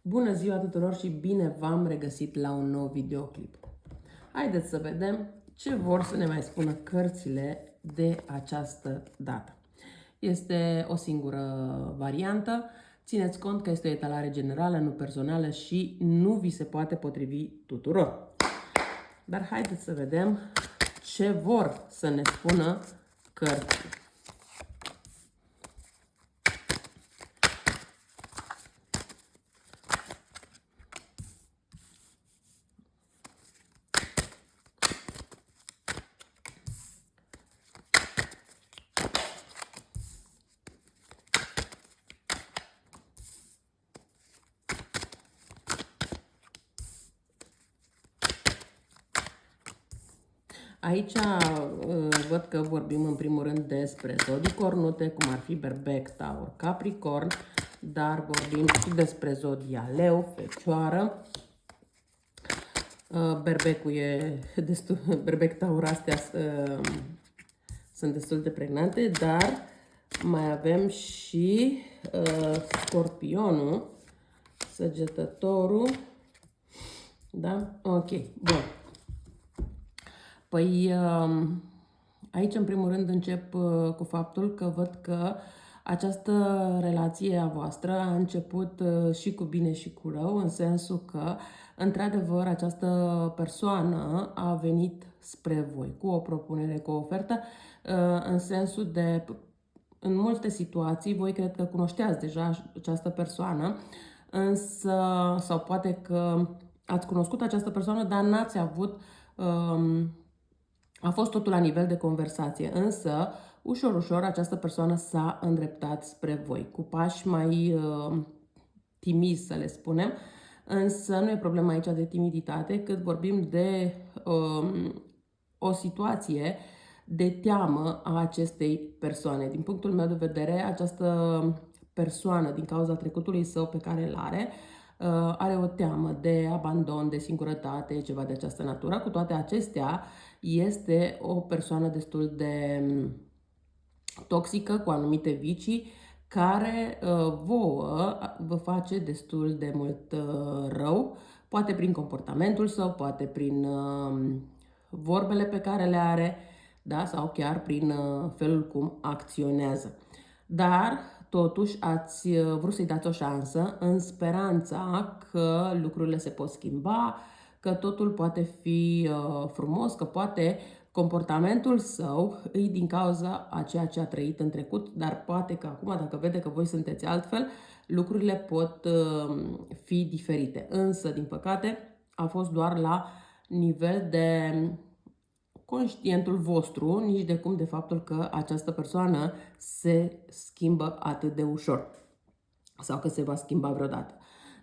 Bună ziua tuturor și bine v-am regăsit la un nou videoclip. Haideți să vedem ce vor să ne mai spună cărțile de această dată. Este o singură variantă. Țineți cont că este o etalare generală, nu personală și nu vi se poate potrivi tuturor. Dar haideți să vedem ce vor să ne spună cărțile. Aici văd că vorbim în primul rând despre zodii cornute, cum ar fi Berbec, Taur, Capricorn, dar vorbim și despre zodia Leu, Fecioară. Berbecul e destul, Berbec, Taur, astea sunt destul de pregnante, dar mai avem și Scorpionul, Săgetătorul, da? Ok, bun. Păi aici în primul rând încep cu faptul că văd că această relație a voastră a început și cu bine și cu rău, în sensul că într-adevăr această persoană a venit spre voi cu o propunere, cu o ofertă, în sensul de, în multe situații, voi cred că cunoșteați deja această persoană, însă, sau poate că ați cunoscut această persoană, dar n-ați avut a fost totul la nivel de conversație, însă, ușor, ușor, această persoană s-a îndreptat spre voi, cu pași mai timizi, să le spunem, însă nu e problema aici de timiditate, cât vorbim de o situație de teamă a acestei persoane. Din punctul meu de vedere, această persoană, din cauza trecutului său pe care îl are o teamă de abandon, de singurătate, ceva de această natură. Cu toate acestea, este o persoană destul de toxică, cu anumite vicii, care vouă vă face destul de mult rău, poate prin comportamentul său, poate prin vorbele pe care le are, da? Sau chiar prin felul cum acționează. Dar totuși ați vrut să-i dați o șansă în speranța că lucrurile se pot schimba, că totul poate fi frumos, că poate comportamentul său îi din cauza a ceea ce a trăit în trecut, dar poate că acum, dacă vede că voi sunteți altfel, lucrurile pot fi diferite. Însă, din păcate, a fost doar la nivel de conștientul vostru, nici de cum de faptul că această persoană se schimbă atât de ușor sau că se va schimba vreodată.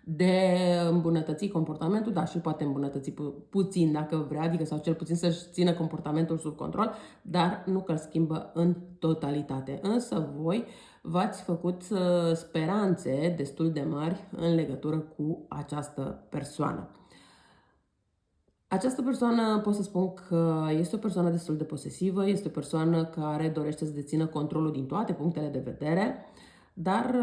De îmbunătăți comportamentul, dar și poate îmbunătăți puțin dacă vrea, adică sau cel puțin să-și țină comportamentul sub control, dar nu că îl schimbă în totalitate. Însă voi v-ați făcut speranțe destul de mari în legătură cu această persoană. Această persoană pot să spun că este o persoană destul de posesivă, este o persoană care dorește să dețină controlul din toate punctele de vedere, dar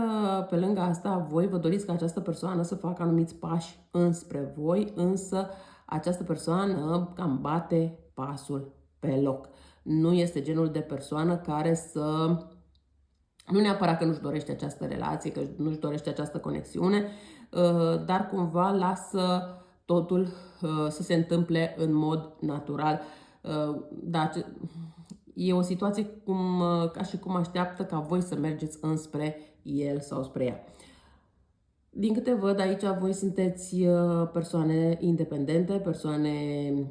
pe lângă asta voi vă doriți ca această persoană să facă anumiți pași înspre voi, însă această persoană cam bate pasul pe loc. Nu este genul de persoană care să... Nu neapărat că nu-și dorește această relație, că nu-și dorește această conexiune, dar cumva lasă totul să se întâmple în mod natural. Da, e o situație ca și cum așteaptă ca voi să mergeți înspre el sau spre ea. Din câte văd aici, voi sunteți persoane independente, persoane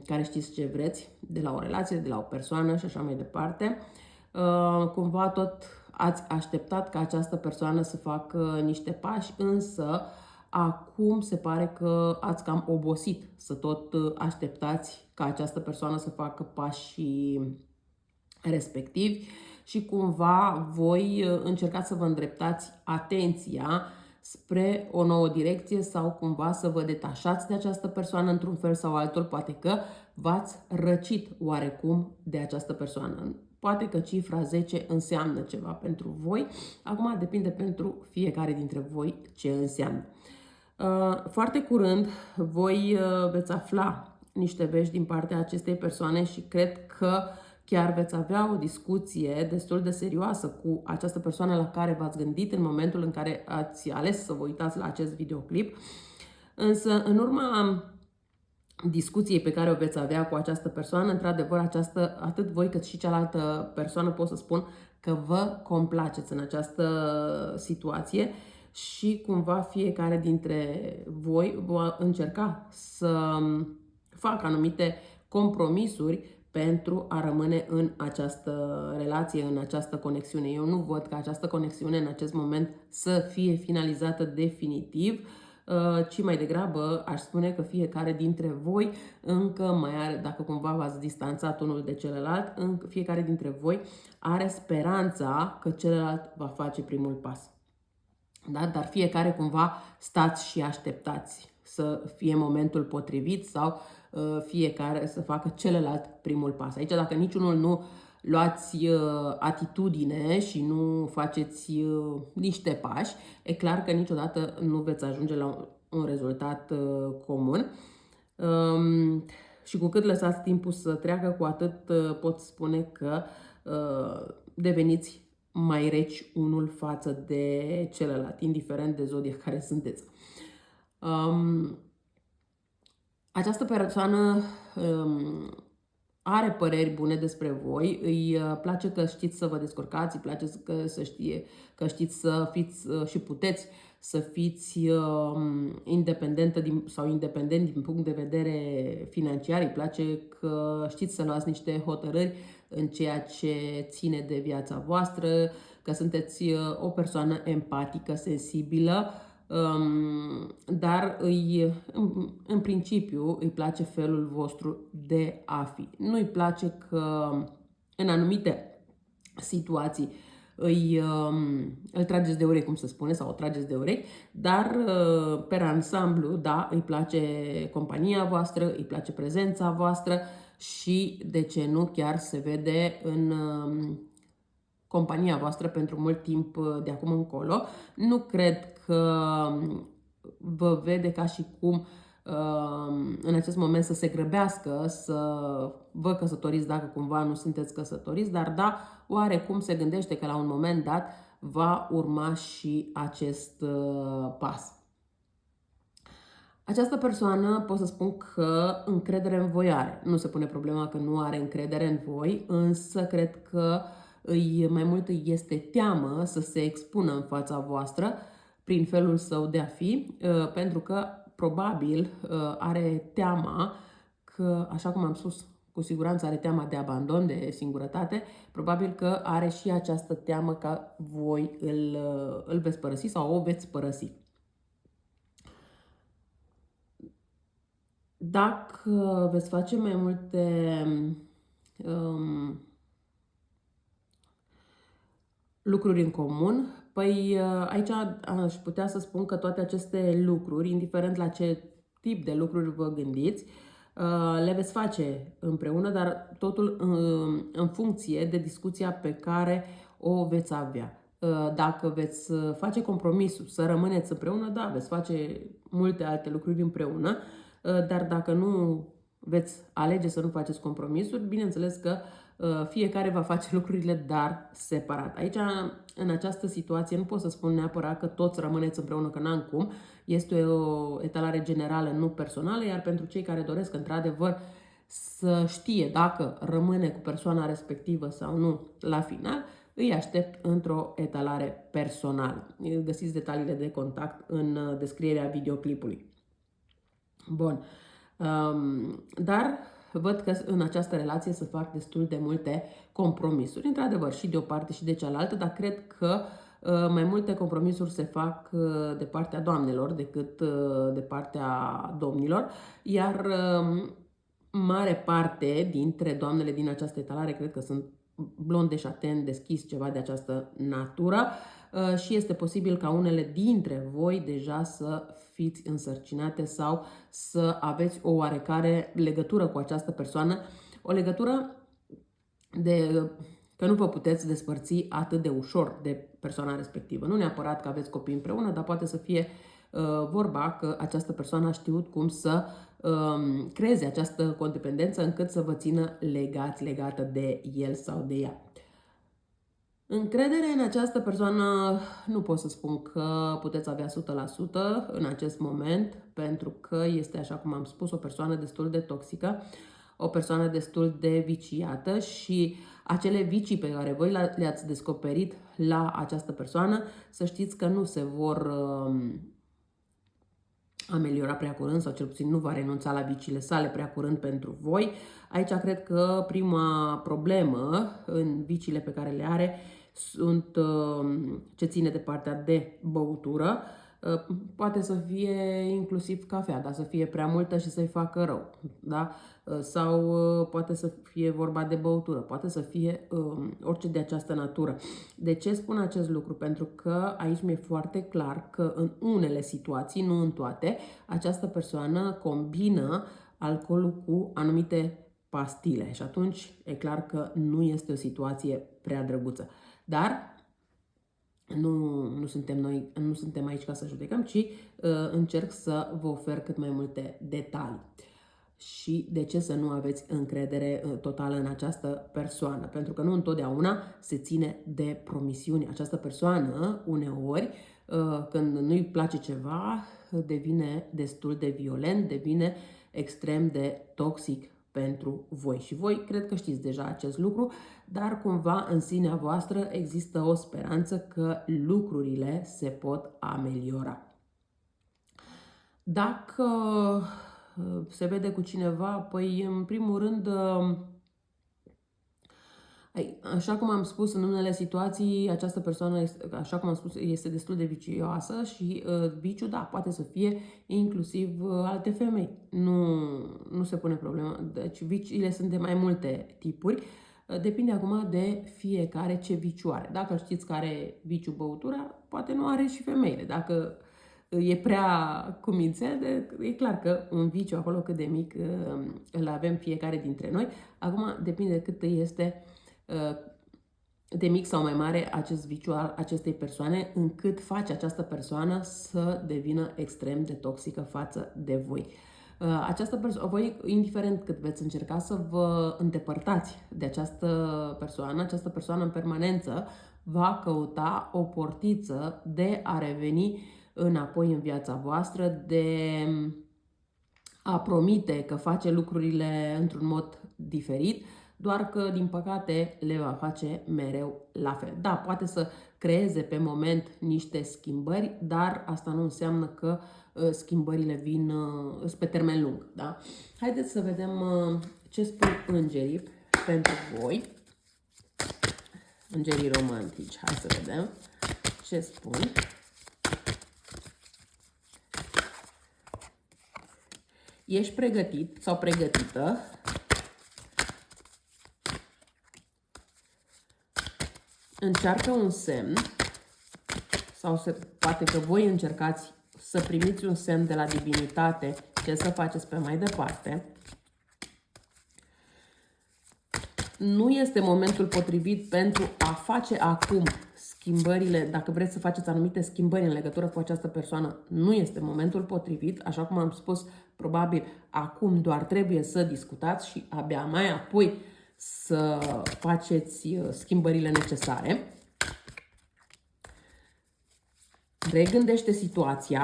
care știți ce vreți de la o relație, de la o persoană și așa mai departe. Cumva tot ați așteptat ca această persoană să facă niște pași, însă acum se pare că ați cam obosit să tot așteptați ca această persoană să facă pașii respectivi și cumva voi încercați să vă îndreptați atenția spre o nouă direcție sau cumva să vă detașați de această persoană într-un fel sau altul. Poate că v-ați răcit oarecum de această persoană. Poate că cifra 10 înseamnă ceva pentru voi. Acum depinde pentru fiecare dintre voi ce înseamnă. Foarte curând voi veți afla niște vești din partea acestei persoane și cred că chiar veți avea o discuție destul de serioasă cu această persoană la care v-ați gândit în momentul în care ați ales să vă uitați la acest videoclip. Însă, în urma discuției pe care o veți avea cu această persoană, într-adevăr, atât voi cât și cealaltă persoană pot să spun că vă complaceți în această situație și cumva fiecare dintre voi va încerca să facă anumite compromisuri pentru a rămâne în această relație, în această conexiune. Eu nu văd că această conexiune în acest moment să fie finalizată definitiv, ci mai degrabă aș spune că fiecare dintre voi încă mai are, dacă cumva v-ați distanțat unul de celălalt, fiecare dintre voi are speranța că celălalt va face primul pas. Da? Dar fiecare cumva stați și așteptați să fie momentul potrivit sau fiecare să facă celălalt primul pas. Aici dacă niciunul nu luați atitudine și nu faceți niște pași, e clar că niciodată nu veți ajunge la un rezultat comun. Și cu cât lăsați timpul să treacă, cu atât pot spune că deveniți mai reci unul față de celălalt, indiferent de zodia care sunteți. Această persoană are păreri bune despre voi, îi place că știți să vă descurcați, îi place că știți să fiți și puteți să fiți independentă sau independent din punct de vedere financiar, îi place că știți să luați niște hotărâri în ceea ce ține de viața voastră, că sunteți o persoană empatică, sensibilă, dar în principiu îi place felul vostru de a fi. Nu îi place că în anumite situații îl trageți de urechi, cum se spune, sau o trageți de urechi, dar pe ansamblu, da, îi place compania voastră, îi place prezența voastră și, de ce nu, chiar se vede în compania voastră pentru mult timp de acum încolo. Nu cred că vă vede ca și cum în acest moment să se grăbească să vă căsătoriți dacă cumva nu sunteți căsătoriți, dar da, oarecum se gândește că la un moment dat va urma și acest pas. Această persoană pot să spun că încredere în voi are. Nu se pune problema că nu are încredere în voi, însă cred că mai mult îi este teamă să se expună în fața voastră prin felul său de a fi, pentru că probabil are teama că, așa cum am spus, cu siguranță are teama de abandon, de singurătate, probabil că are și această teamă că voi îl veți părăsi sau o veți părăsi. Dacă veți face mai multe lucruri în comun, păi aici aș putea să spun că toate aceste lucruri, indiferent la ce tip de lucruri vă gândiți, le veți face împreună, dar totul în funcție de discuția pe care o veți avea. Dacă veți face compromisul să rămâneți împreună, da, veți face multe alte lucruri împreună, dar dacă nu veți alege să nu faceți compromisuri, bineînțeles că fiecare va face lucrurile, dar separat. Aici, în această situație, nu pot să spun neapărat că toți rămâneți împreună, că n-am cum. Este o etalare generală, nu personală, iar pentru cei care doresc, într-adevăr, să știe dacă rămâne cu persoana respectivă sau nu la final, îi aștept într-o etalare personală. Găsiți detaliile de contact în descrierea videoclipului. Bun. Dar văd că în această relație se fac destul de multe compromisuri, într-adevăr, și de o parte și de cealaltă, dar cred că mai multe compromisuri se fac de partea doamnelor decât de partea domnilor, iar mare parte dintre doamnele din această etalare cred că sunt blonde, șaten, deschis, ceva de această natură și este posibil ca unele dintre voi deja să fiți însărcinate sau să aveți o oarecare legătură cu această persoană, o legătură că nu vă puteți despărți atât de ușor de persoana respectivă. Nu neapărat că aveți copii împreună, dar poate să fie vorba că această persoană a știut cum să creeze această codependență încât să vă țină legată de el sau de ea. Încredere în această persoană nu pot să spun că puteți avea 100% în acest moment, pentru că este, așa cum am spus, o persoană destul de toxică, o persoană destul de viciată și acele vicii pe care voi le-ați descoperit la această persoană, să știți că nu se vor ameliora prea curând sau cel puțin nu va renunța la viciile sale prea curând pentru voi. Aici cred că prima problemă în viciile pe care le are sunt ce ține de partea de băutură. Poate să fie inclusiv cafea, dar să fie prea multă și să-i facă rău. Da? Sau poate să fie vorba de băutură, poate să fie orice de această natură. De ce spun acest lucru? Pentru că aici mi-e foarte clar că în unele situații, nu în toate, această persoană combină alcoolul cu anumite pastile și atunci e clar că nu este o situație prea drăguță. Dar nu suntem aici ca să judecăm, ci încerc să vă ofer cât mai multe detalii. Și de ce să nu aveți încredere totală în această persoană? Pentru că nu întotdeauna se ține de promisiuni. Această persoană, uneori, când nu-i place ceva, devine destul de violent, devine extrem de toxic pentru voi. Și voi cred că știți deja acest lucru, dar cumva în sinea voastră există o speranță că lucrurile se pot ameliora. Dacă se vede cu cineva, păi în primul rând, așa cum am spus, în unele situații această persoană, așa cum am spus, este destul de vicioasă și viciul, da, poate să fie inclusiv alte femei. Nu se pune problema. Deci viciile sunt de mai multe tipuri. Depinde acum de fiecare ce viciu are. Dacă știți că are viciu băutura, poate nu are și femeile. Dacă e prea cumințel, e clar că un viciu acolo cât de mic îl avem fiecare dintre noi. Acum depinde de cât este de mic sau mai mare acest viciu al acestei persoane, încât face această persoană să devină extrem de toxică față de voi. Voi, indiferent cât veți încerca să vă îndepărtați de această persoană în permanență va căuta o portiță de a reveni înapoi în viața voastră, de a promite că face lucrurile într-un mod diferit, doar că, din păcate, le va face mereu la fel. Da, poate să creeze pe moment niște schimbări, dar asta nu înseamnă că schimbările vin pe termen lung. Da? Haideți să vedem ce spun îngerii pentru voi. Îngerii romantici. Hai să vedem ce spun. Ești pregătit sau pregătită încearcă un semn sau poate că voi încercați să primiți un semn de la divinitate ce să faceți pe mai departe. Nu este momentul potrivit pentru a face acum schimbările, dacă vreți să faceți anumite schimbări în legătură cu această persoană, nu este momentul potrivit, așa cum am spus, probabil acum doar trebuie să discutați și abia mai apoi să faceți schimbările necesare. Regândește situația.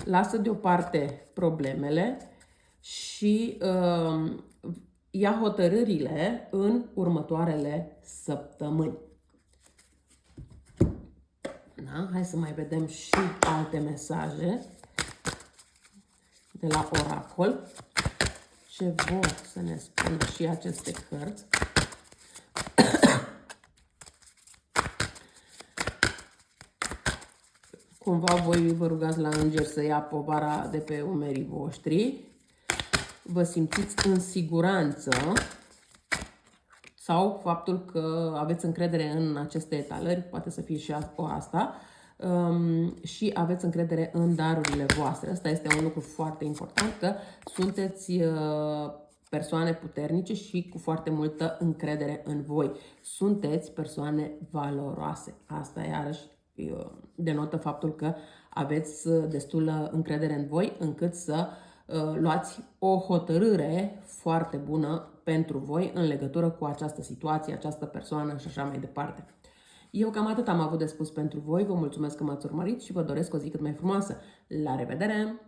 Lasă deoparte problemele și ia hotărârile în următoarele săptămâni. Da? Hai să mai vedem și alte mesaje de la Oracol. Ce vor să ne spună și aceste cărți. Cumva voi vă rugați la îngeri să ia povara de pe umerii voștri. Vă simțiți în siguranță sau faptul că aveți încredere în aceste etalări, poate să fie și asta, și aveți încredere în darurile voastre. Asta este un lucru foarte important, că sunteți persoane puternice și cu foarte multă încredere în voi. Sunteți persoane valoroase. Asta iarăși denotă faptul că aveți destulă încredere în voi încât să luați o hotărâre foarte bună pentru voi în legătură cu această situație, această persoană și așa mai departe. Eu cam atât am avut de spus pentru voi, vă mulțumesc că m-ați urmărit și vă doresc o zi cât mai frumoasă. La revedere!